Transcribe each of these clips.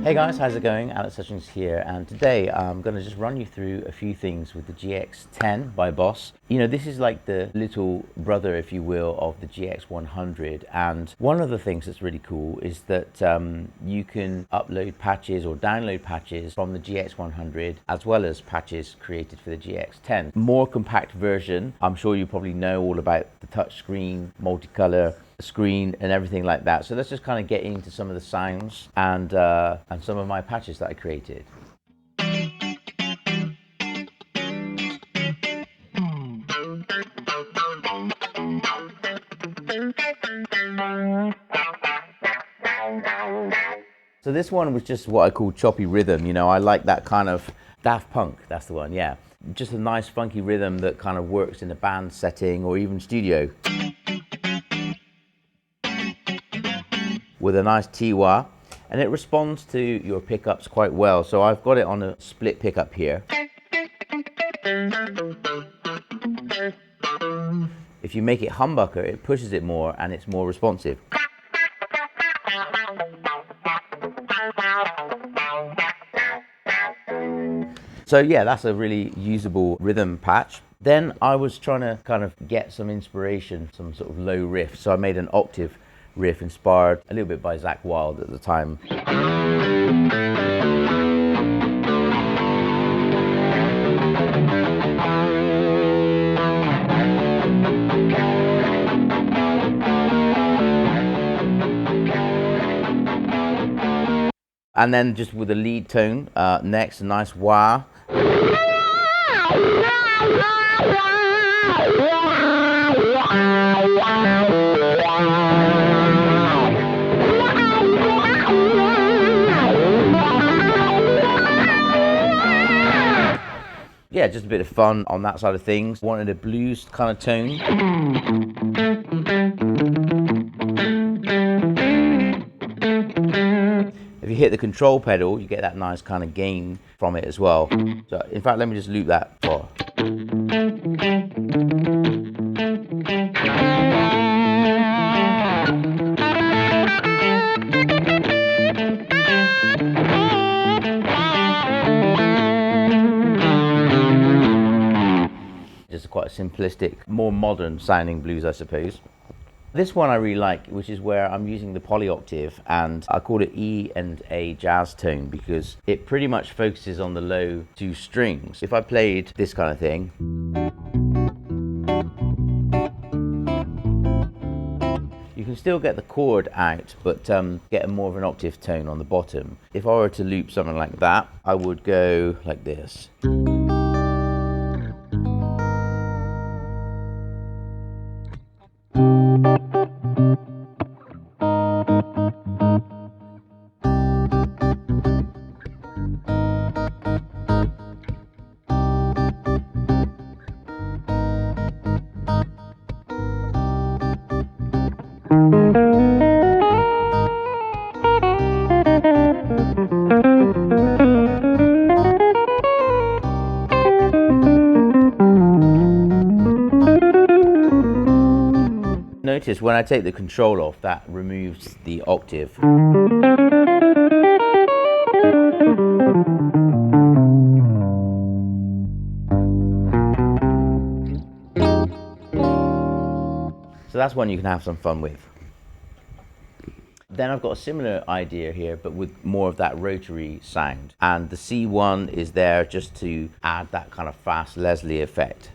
Hey guys, how's it going? Alex Hutchings here, and today I'm going to just run you through a few things with the GX10 by Boss. You know, this is like the little brother, if you will, of the GX100, and one of the things that's really cool is that you can upload patches or download patches from the GX100 as well as patches created for the GX10. More compact version. I'm sure you probably know all about the touchscreen, multicolor screen and everything like that. So let's just kind of get into some of the sounds and some of my patches that I created. So this one was just what I call choppy rhythm. You know, I like that kind of Daft Punk, that's the one, yeah. Just a nice funky rhythm that kind of works in a band setting or even studio. With a nice tiwa, and it responds to your pickups quite well. So I've got it on a split pickup here. If you make it humbucker, it pushes it more and it's more responsive. So yeah, that's a really usable rhythm patch. Then I was trying to kind of get some inspiration, some sort of low riff. So I made an octave riff inspired a little bit by Zakk Wylde at the time. And then just with the lead tone, next, a nice wah. Yeah, just a bit of fun on that side of things. Wanted a blues kind of tone. If you hit the control pedal, you get that nice kind of gain from it as well. So in fact, let me just loop that bar. Just quite a simplistic, more modern sounding blues, I suppose. This one I really like, which is where I'm using the polyoctave, and I call it E and A jazz tone because it pretty much focuses on the low two strings. If I played this kind of thing, you can still get the chord out, but get more of an octave tone on the bottom. If I were to loop something like that, I would go like this. Notice when I take the control off, that removes the octave. So that's one you can have some fun with. Then I've got a similar idea here, but with more of that rotary sound. And the C1 is there just to add that kind of fast Leslie effect.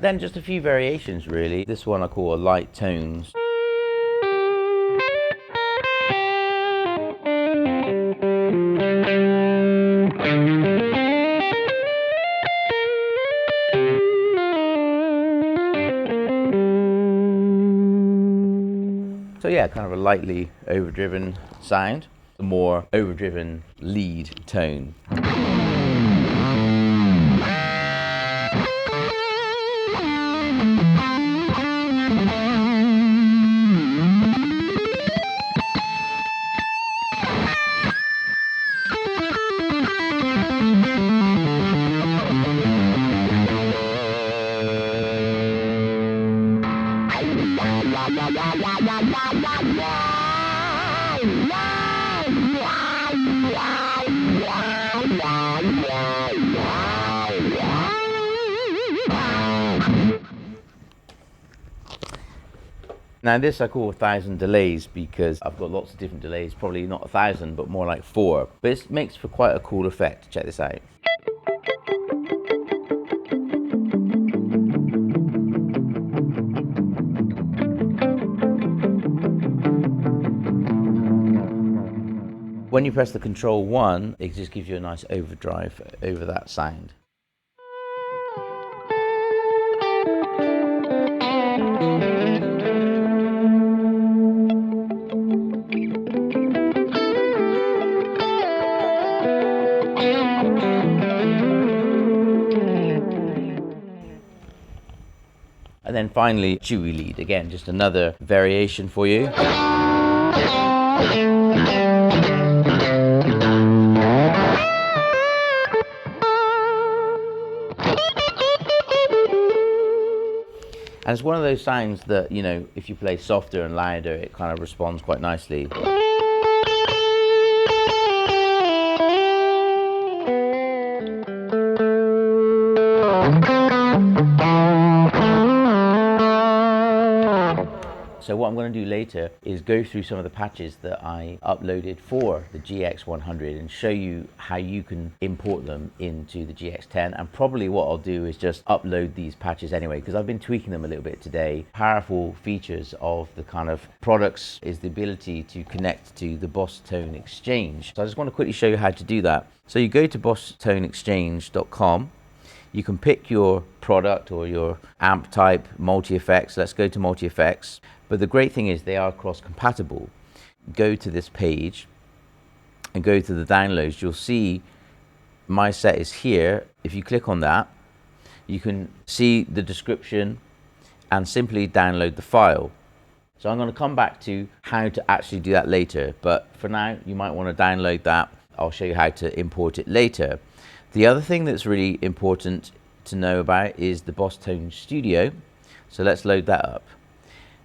Then just a few variations really. This one I call a light tones. So yeah, kind of a lightly overdriven sound, a more overdriven lead tone. Now this I call 1,000 delays because I've got lots of different delays, probably not 1,000 but more like 4. But it makes for quite a cool effect. Check this out. When you press the Control 1, it just gives you a nice overdrive over that sound. And then finally, Chewy lead. Again, just another variation for you. And it's one of those sounds that, you know, if you play softer and louder, it kind of responds quite nicely. So what I'm going to do later is go through some of the patches that I uploaded for the GX100 and show you how you can import them into the GX10. And probably what I'll do is just upload these patches anyway, because I've been tweaking them a little bit today. Powerful features of the kind of products is the ability to connect to the Boss Tone Exchange. So I just want to quickly show you how to do that. So you go to bossToneExchange.com. You can pick your product or your amp type, multi-effects. Let's go to multi-effects. But the great thing is they are cross-compatible. Go to this page and go to the downloads. You'll see my set is here. If you click on that, you can see the description and simply download the file. So I'm going to come back to how to actually do that later. But for now, you might want to download that. I'll show you how to import it later. The other thing that's really important to know about is the Boss Tone Studio. So let's load that up.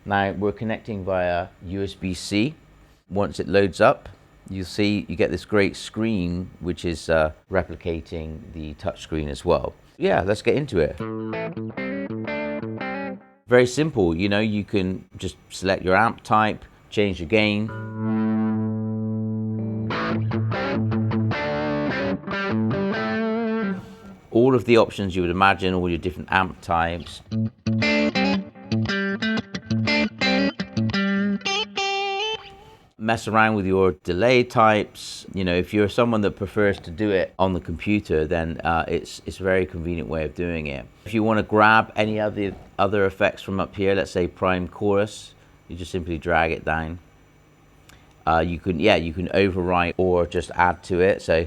Now we're connecting via USB-C. Once it loads up, you'll see you get this great screen, which is replicating the touch screen as well. Yeah, let's get into it. Very simple, you know, you can just select your amp type, change the gain. All of the options you would imagine, all your different amp types. Mess around with your delay types. You know, if you're someone that prefers to do it on the computer, then it's a very convenient way of doing it. If you want to grab any of the other effects from up here, let's say prime chorus, you just simply drag it down. You can overwrite or just add to it. So,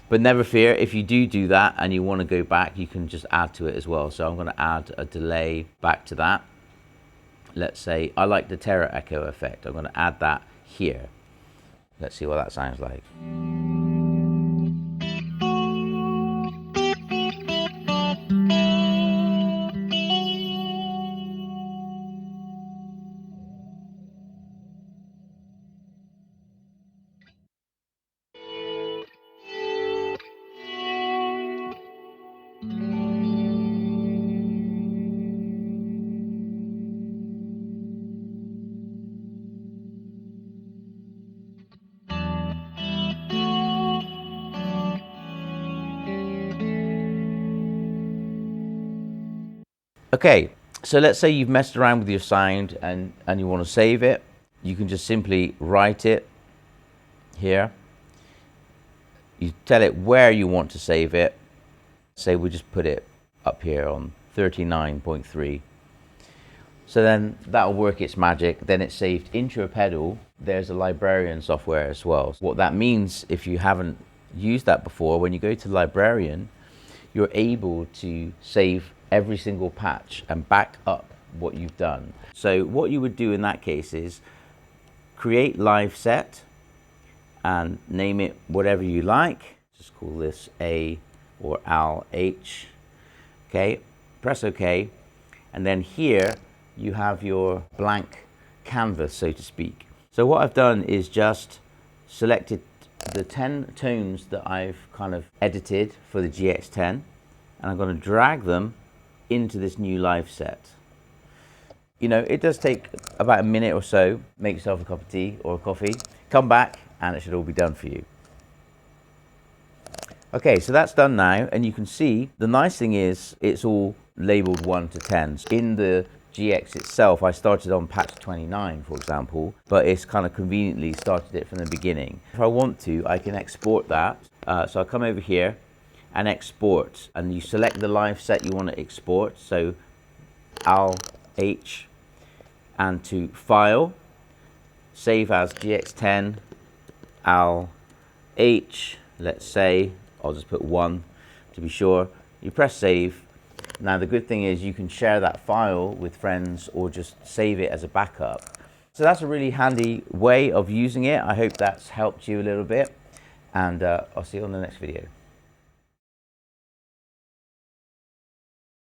but never fear, if you do that and you want to go back, you can just add to it as well. So I'm going to add a delay back to that. Let's say I like the Terra Echo effect. I'm going to add that here. Let's see what that sounds like. Okay, so let's say you've messed around with your sound and you want to save it. You can just simply write it here. You tell it where you want to save it. Say we just put it up here on 39.3. So then that'll work its magic. Then it's saved into a pedal. There's a Librarian software as well. What that means, if you haven't used that before, when you go to Librarian, you're able to save every single patch and back up what you've done. So what you would do in that case is create live set and name it whatever you like. Just call this A or Al H. Okay, press OK, and then here you have your blank canvas, so to speak. So what I've done is just selected the 10 tones that I've kind of edited for the GX10, and I'm going to drag them into this new live set. You know, it does take about a minute or so. Make yourself a cup of tea or a coffee, come back, and it should all be done for you. Okay, so that's done now, and you can see the nice thing is it's all labeled 1 to 10. In the GX itself, I started on patch 29, for example, but it's kind of conveniently started it from the beginning. If I want to, I can export that. So I come over here and export, and you select the live set you want to export. So I'll H, and to File, Save as GX10, I'll H, let's say, I'll just put 1 to be sure. You press Save. Now the good thing is you can share that file with friends or just save it as a backup. So that's a really handy way of using it. I hope that's helped you a little bit, and I'll see you on the next video.